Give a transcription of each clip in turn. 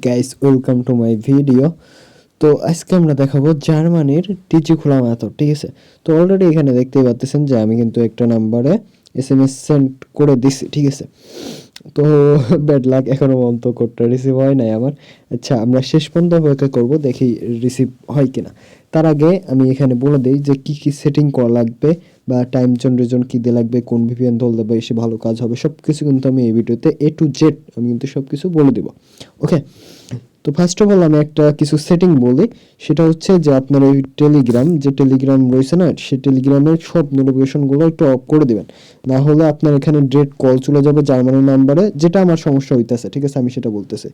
Guys, welcome to my video. তো আজকে আমরা দেখাবো জার্মানির টিচি খোলা মেথড। ঠিক আছে, তো অলরেডি এখানে দেখতেই পাচ্ছেন যে আমি কিন্তু একটা নাম্বারে SMS সেন্ড করে দিছি। ঠিক আছে, তো ব্যাড লাক, এখনো পর্যন্ত কোডটা রিসিভ হয় নাই আমার। আচ্ছা, আমরা শেষ পর্যন্ত অপেক্ষা করবো, দেখি রিসিভ হয় কিনা। তার আগে আমি এখানে বলে দিই যে কি কি সেটিং করা লাগবে বা টাইম জোন রিজন কী দিয়ে লাগবে, কোন ভিপিএন ধরলে বেশি ভালো কাজ হবে, সব কিছু কিন্তু আমি এই ভিডিওতে A to Z আমি কিন্তু সব কিছু বলে দেবো। ওকে, তো ফার্স্ট অফ অল আমি একটা কিছু সেটিং বলি। সেটা হচ্ছে যে আপনার ওই টেলিগ্রাম রয়েছে না, সেই টেলিগ্রামের সব নোটিফিকেশনগুলো একটু অফ করে দিবেন। না হলে আপনার এখানে ডিরেক্ট কল চলে যাবে জার্মানি নাম্বারে, যেটা আমার সমস্যা হইতেছে। ঠিক আছে, আমি সেটা বলতেছি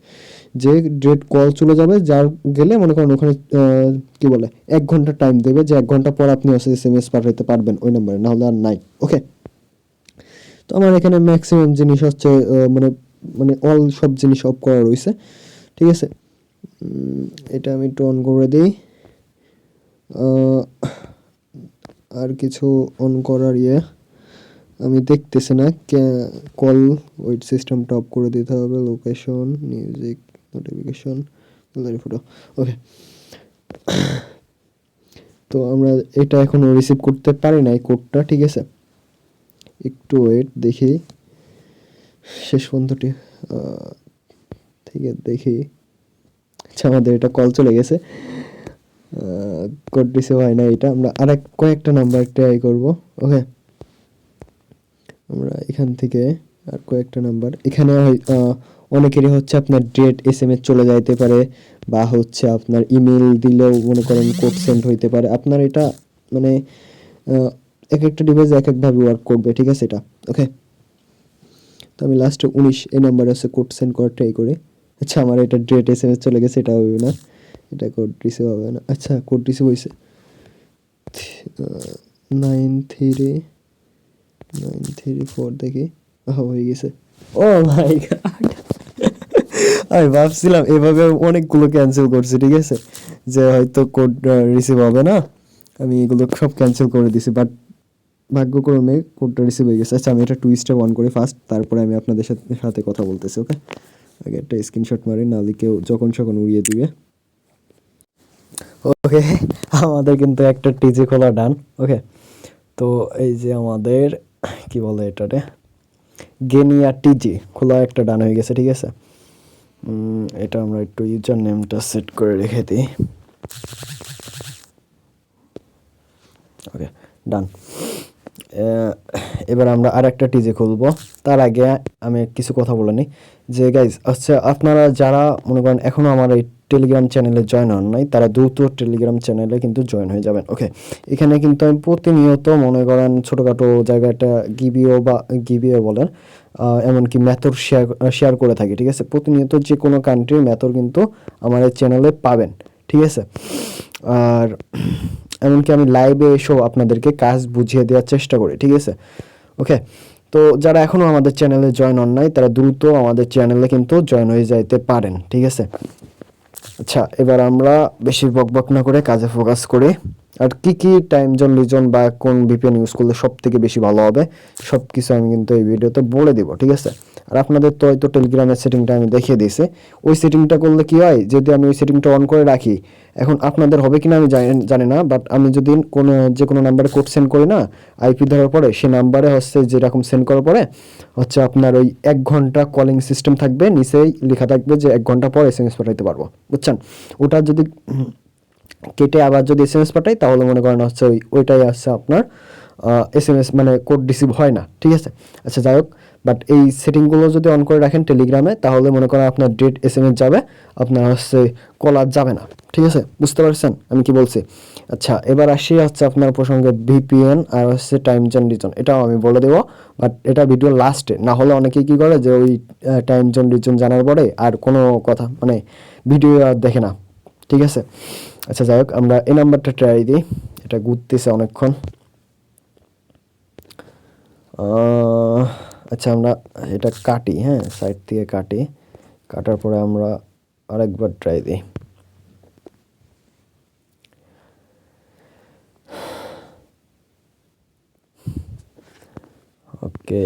যে ডিরেক্ট কল চলে যাবে, যার গেলে মনে করেন ওখানে কি বলে 1 ঘন্টা টাইম দেবে, যে 1 ঘন্টা পর আপনি SMS পাঠাতে পারবেন ওই নাম্বারে, না হলে আর নাই। ওকে, তো আমার এখানে ম্যাক্সিমাম জিনিস হচ্ছে মানে মানে অল সব জিনিস অফ করা রয়েছে। ঠিক আছে, এটা আমি একটু অন করে দিই। আর কিছু অন করার আমি দেখতেছি না। কল ওয়েট সিস্টেমটা অফ করে দিতে হবে। Location, music, notification, gallery photo. Okay, তো আমরা এটা এখনো রিসিভ করতে পারি নাই কোডটা। ঠিক আছে, একটু ওয়েট, দেখি শেষ পর্যন্তটি। ঠিক আছে, দেখি। আচ্ছা, আমাদের এটা কল চলে গেছে, কোড রিসিভ হয় না। এটা আমরা কয়েকটা নাম্বার ট্রাই করব। ওকে, আমরা এখান থেকে আর কয়েকটা নাম্বার এখানে অনেকেরই হচ্ছে আপনার ডেট SMS চলে যাইতে পারে, বা হচ্ছে আপনার ইমেল দিলেও মনে করেন কোড সেন্ড হইতে পারে। আপনার এটা মানে এক একটা ডিভাইস এক একভাবে ওয়ার্ক করবে। ঠিক আছে এটা। ওকে, তো আমি লাস্টে 19 এই নাম্বারে হচ্ছে কোড সেন্ড করার ট্রাই করি। আচ্ছা, আমার এটা ডেট SMS চলে গেছে, এটা হবে না, এটা কোড রিসিভ হবে না। আচ্ছা, কোড রিসিভ হয়েছে 9394, দেখি হয়ে গেছে। ও মাই গড, আমি ভাবছিলাম এভাবে অনেকগুলো ক্যান্সেল করছি। ঠিক আছে, যে হয়তো কোড রিসিভ হবে না, আমি এগুলো সব ক্যান্সেল করে দিছি, বাট ভাগ্যক্রমে কোডটা রিসিভ হয়ে গেছে। আচ্ছা, আমি এটা 2 স্টেপ অন করি ফার্স্ট, তারপরে আমি আপনাদের সাথে কথা বলতেছি। ওকে, আগে একটা স্ক্রিনশট মারি, নাহলে কেউ যখন সখন উড়িয়ে দিবে। ওকে, আমাদের কিন্তু একটা টিজি খোলা ডান। ওকে, তো এই যে আমাদের কি বলে এটারে, গেনিয়া টিজি খোলা একটা ডান হয়ে গেছে। ঠিক আছে, এটা আমরা একটু ইউজার নেমটা সেট করে রেখে দিই। ওকে, ডান। এবার আমরা আর একটা টিজে খুলবো। তার আগে আমি কিছু কথা বলে নিই যে গাইজ, আচ্ছা আপনারা যারা মনে করেন এখনও আমার এই টেলিগ্রাম চ্যানেলে জয়েন হন নাই, তারা দ্রুত টেলিগ্রাম চ্যানেলে কিন্তু জয়েন হয়ে যাবেন। ওকে, এখানে কিন্তু আমি প্রতিনিয়ত মনে করেন ছোটোখাটো জায়গাটা গিবিও বলেন, এমনকি ম্যাথর শেয়ার করে থাকি। ঠিক আছে, প্রতিনিয়ত যে কোনো কান্ট্রির ম্যাথর কিন্তু আমার এই চ্যানেলে পাবেন। ঠিক আছে, আর এমনকি আমি লাইভে এসেও আপনাদেরকে কাজ বুঝিয়ে দেওয়ার চেষ্টা করি। ঠিক আছে, ওকে, তো যারা এখনও আমাদের চ্যানেলে জয়েন হন নাই, তারা দ্রুত আমাদের চ্যানেলে কিন্তু জয়েন হয়ে যাইতে পারেন। ঠিক আছে, আচ্ছা, এবার আমরা বেশি বকবক না করে কাজে ফোকাস করি। আর কি কি টাইম জোন রিজন বা কোন ভিপিএন ইউজ করলে সব থেকে বেশি ভালো হবে, সব কিছু আমি কিন্তু এই ভিডিওতে বলে দিব। ঠিক আছে, আর আপনাদের তো হয়তো টেলিগ্রামের সেটিংটা আমি দেখিয়ে দিয়েছি। ওই সেটিংটা করলে কি হয়, যদি আমি ওই সেটিংটা অন করে রাখি, এখন আপনাদের হবে কিনা আমি জানি না, বাট আমি যদি যে কোনো নাম্বারে কোড সেন্ড করি না, আইপি ধরার পরে সে নাম্বারে হচ্ছে যেরকম সেন্ড করার পরে হচ্ছে আপনার ওই 1 ঘন্টা কলিং সিস্টেম থাকবে, নিচেই লেখা থাকবে যে 1 ঘন্টা পর SMS পাঠাইতে পারবো। বুঝছেন, ওটা যদি কেটে আবার যদি SMS পাঠাই, তাহলে মনে করেন হচ্ছে ওইটাই আসছে আপনার SMS, মানে কোড রিসিভ হয় না। ঠিক আছে, আচ্ছা যাই হোক, বাট এই সেটিংগুলো যদি অন করে রাখেন টেলিগ্রামে, তাহলে মনে করেন আপনার ডেট SMS যাবে, আপনার হচ্ছে কল আর যাবে না। ঠিক আছে, বুঝতে পারছেন আমি কি বলছি? আচ্ছা, এবার আসি হচ্ছে আপনার প্রসঙ্গে ভিপিএন আর হচ্ছে টাইম জোন রিজন, এটাও আমি বলে দেবো, বাট এটা ভিডিও লাস্টে। না হলে অনেকেই কী করে যে ওই টাইম জোন রিজন জানার পরে আর কোনো কথা মানে ভিডিও আর দেখে না। ঠিক আছে, আচ্ছা যাই হোক, আমরা এই নাম্বারটা ট্রাই দিই। এটা ঘুরতেছে অনেকক্ষণ। আচ্ছা, আমরা এটা কাটি, হ্যাঁ, সাইড থেকে কাটি, কাটার পরে আমরা আরেকবার ট্রাই দিই। ওকে,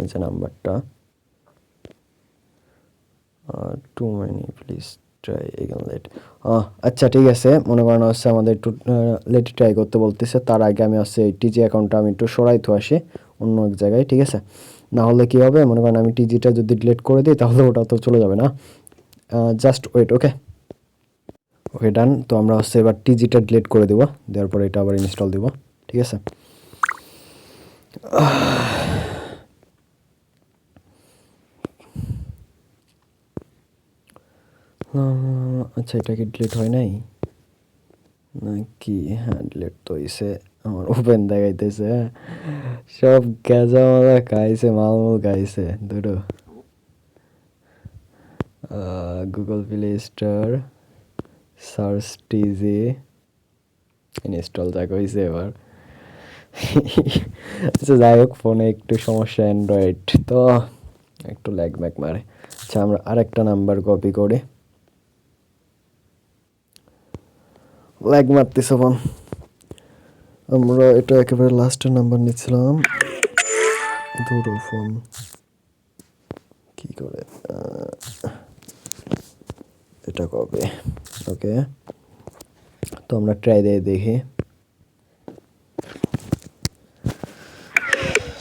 এই যে নাম্বারটা, too many please try again late. আচ্ছা ঠিক আছে, মনে করেন হচ্ছে আমাদের একটু লেট ট্রাই করতে বলতেছে। তার আগে আমি হচ্ছে এই টিজি অ্যাকাউন্টটা আমি একটু সরাইতে আসি অন্য এক জায়গায়, ঠিক আছে? না হলে কী হবে, মনে করেন আমি টিজিটা যদি ডিলিট করে দিই তাহলে ওটা তো চলে যাবে না। জাস্ট ওয়েট, ওকে ওকে ডান। তো আমরা হচ্ছে এবার টিজিটা ডিলিট করে দেবো, দেওয়ার পরে এটা আবার ইনস্টল দেবো, ঠিক আছে? আচ্ছা এটা কি ডিলিট হয় নাই নাকি? হ্যাঁ ডিলিট তো হয়েছে, আমার ওপেন দেখাইতেছে। সব গেজা মালা খাইছে, মালমূল খাইছে দুটো। Google play store, search টিজি, install যা হয়েছে এবার। আচ্ছা যাই হোক, ফোনে একটু সমস্যা, অ্যান্ড্রয়েড তো একটু ল্যাগ ম্যাগ মারে। আচ্ছা আমরা আরেকটা নাম্বার কপি করে, ল্যাগ মারতেছে ফোন। আমরা এটা একেবারে লাস্টের নাম্বার নিচ্ছিলাম। ধরো ফোন কি করে, এটা কবে, ওকে। তো আমরা ট্রাই দিয়ে দেখি।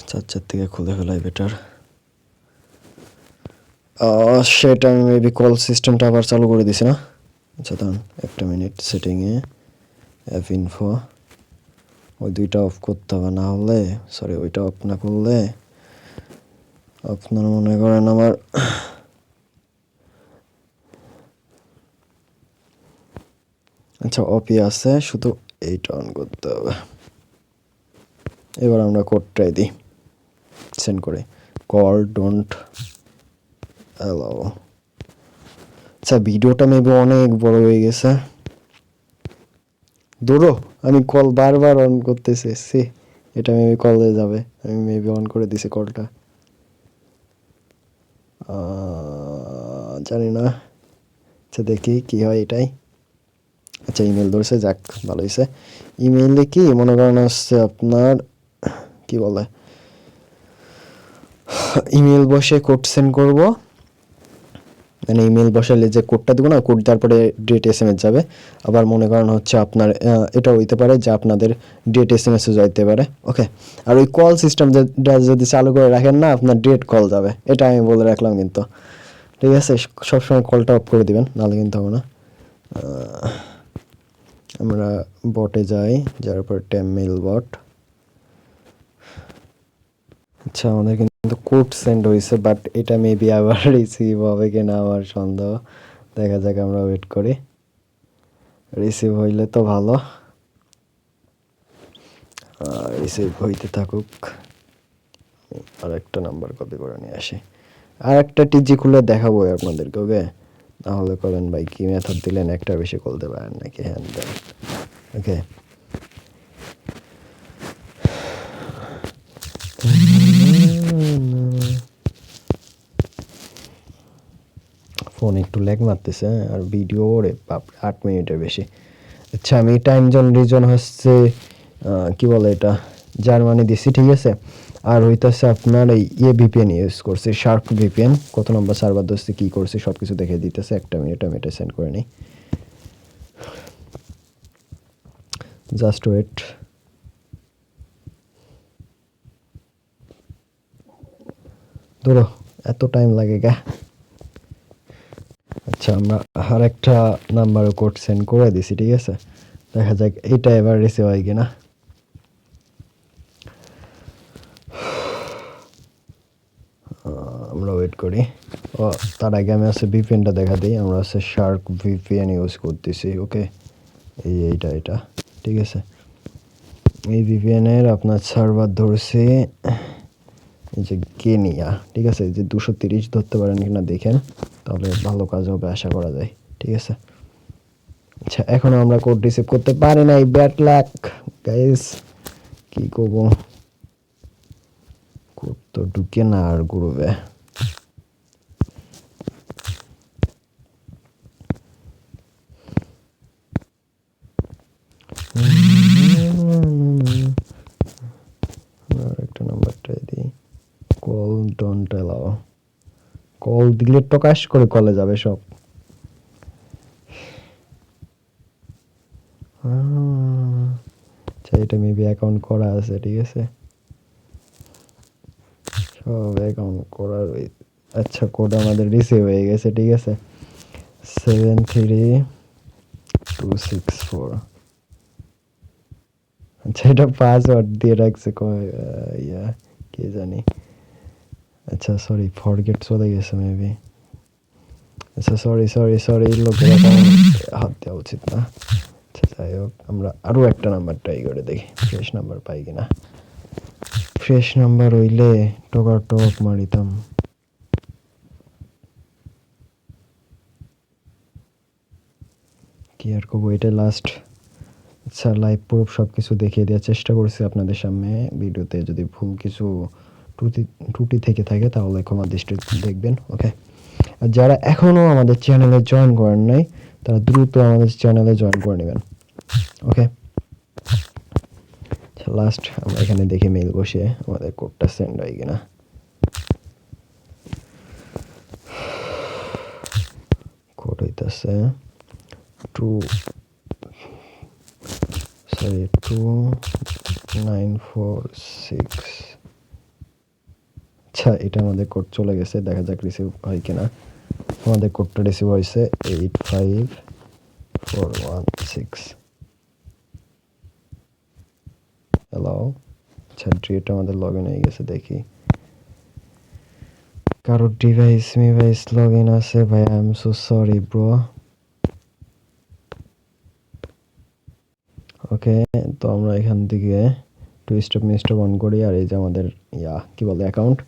4 থেকে খুলে ফেলাই বেটার। সেটা আমি মেবি কল সিস্টেমটা আবার চালু করে দিছি না। আচ্ছা দাঁড়ান একটা মিনিট, সেটিংয়ে অ্যাপ ইনফো, ওই দুইটা অফ করতে হবে, না হলে সরি ওইটা অফ না করলে আপনারা মনে করেন আমার আচ্ছা অফই আছে, শুধু এইটা অন করতে হবে। এবার আমরা কোডটাই দিই সেন্ড করে, কল ডোন্ট অ্যালাউ। আচ্ছা ভিডিওটা মেবি অনেক বড় হয়ে গেছে, দূরো আমি কল বারবার অন করতেছি, সে এটা মেবি কলে যাবে, আমি মেবি অন করে দিছি কলটা, জানি না। আচ্ছা দেখি কি হয় এটাই। আচ্ছা ইমেল ধরছে, যাক ভালো হয়েছে। ইমেইলে কি মনে করেন হচ্ছে আপনার কি বলে, ইমেল বসে কোড সেন্ড করবো, মানে ইমেল বসালে যে কোডটা দেবো না, কোড দেওয়ার পরে ডিরেক্ট এসএমএস যাবে। আবার মনে করেন হচ্ছে আপনার এটা হইতে পারে যে আপনাদের ডিরেক্ট এসএমএসও যাইতে পারে, ওকে। আর ওই কল সিস্টেমটা যদি চালু করে রাখেন না, আপনার ডিরেক্ট কল যাবে, এটা আমি বলে রাখলাম কিন্তু, ঠিক আছে? সবসময় কলটা অফ করে দিবেন, নাহলে কিন্তু হবে না। আমরা বটে যাই, যার পর ট্যাম মেল বট। আচ্ছা আমাদের কিন্তু কোড সেন্ড হয়েছে, বাট এটা মেবি আবার রিসিভ হবে কিনা আমার সন্দেহ, দেখা যাক, আমরা ওয়েট করি। রিসিভ হইলে তো ভালো, রিসিভ হইতে থাকুক। আর একটা নাম্বার কপি করে নিয়ে আসি, আর একটা টিজি খুলে দেখাবো আপনাদেরকে, ওকে? তাহলে করেন ভাই কি মেথড দিলেন, একটা বেশি খুলতে পারেন নাকি, হ্যাঁ দেন, ওকে। ফোন একটু ল্যাগ মারতেছে, আর ভিডিও রে বাপ 8 মিনিটের বেশি। আচ্ছা আমি টাইম জোন রিজন হচ্ছে কি বলে এটা, জার্মানি দিছি, ঠিক আছে? আর হইতাছে আপনার এই ভিপিএন ইউজ করছি, শার্ক ভিপিএন, কত নম্বর সার্ভার ধরছি, কি করছি সব কিছু দেখে দিতেছে। একটা মিনিট আমি এটা সেন্ড করে নিই, জাস্ট ওয়েট। ধরো এত টাইম লাগে গা। আচ্ছা আমরা আর একটা নাম্বার কোড সেন্ড করে দিছি, ঠিক আছে? দেখা যাক এটা এবার রিসিভ হয় কিনা। আমরা ওয়েট করি। ও তার আগে আমি আছে ভিপিএনটা দেখা দিই। আমরা আছে শার্ক ভিপিএন ইউজ করতেছি, ওকে? এইটা ঠিক আছে। এই ভিপিএনের আপনার সার্ভার ধরছে এই যে কেনিয়া, ঠিক আছে? যে 230 ধরতে পারেন কিনা দেখেন, তাহলে ভালো কাজ হবে আশা করা যায়, ঠিক আছে? আচ্ছা এখনো আমরা কোড রিসিভ করতে পারি নাই, ব্যাড লাক গাইস, কি করব? কোড তো ঢুকে না আর গ্রুপে। আর একটা নাম্বারটাই দিই, কল ডোন্ট অ্যালাউ। কল দিলে প্রকাশ করে কলে যাবে সব। আচ্ছা, এটা মেবি অ্যাকাউন্ট করা আছে, ঠিক আছে, সব অ্যাকাউন্ট করা আচ্ছা, কোড আমাদের রিসিভ হয়ে গেছে, ঠিক আছে, 73264। আচ্ছা, এটা পাসওয়ার্ড দিয়ে রাখছে ইয়া, কে জানি। আচ্ছা সরি, ফরগেট চলে গেছে মেবি। আচ্ছা সরি সরি সরি, লোকের হাত দেওয়া উচিত না। আচ্ছা যাই হোক, আমরা আরও একটা নাম্বার ট্রাই করে দেখি, ফ্রেশ নাম্বার পাই কিনা। ফ্রেশ নাম্বার হইলে টক মারিতাম। কি আর করবো, এটা লাস্ট। আচ্ছা, লাইভ প্রুফ সব কিছু দেখিয়ে দেওয়ার চেষ্টা করছি আপনাদের সামনে। ভিডিওতে যদি ভুল কিছু ত্রুটি থেকে থাকে তাহলে ক্ষমা দৃষ্টিতে দেখবেন, ওকে। আর যারা এখনও আমাদের চ্যানেলে জয়েন করেন নাই তারা দ্রুত আমাদের চ্যানেলে জয়েন করে নেবেন, ওকে। লাস্ট আমরা এখানে দেখি মেইল বসিয়ে আমাদের কোডটা সেন্ড হয় কিনা। কোড হইতেছে 2946। আচ্ছা, এটা আমাদের কোড চলে গেছে, দেখা যাক রিসিভ হয় কিনা। আমাদের কোডটা রিসিভ হয়েছে 85416। হ্যালো। আচ্ছা, ড্রেট আমাদের লগ ইন হয়ে গেছে, দেখি কারো ডিভাইস লগ ইন আছে। ভাই I am so sorry bro. Okay, তো আমরা এখান থেকে টু স্টেপ অন করি, আর এই যে আমাদের কি বলে অ্যাকাউন্ট,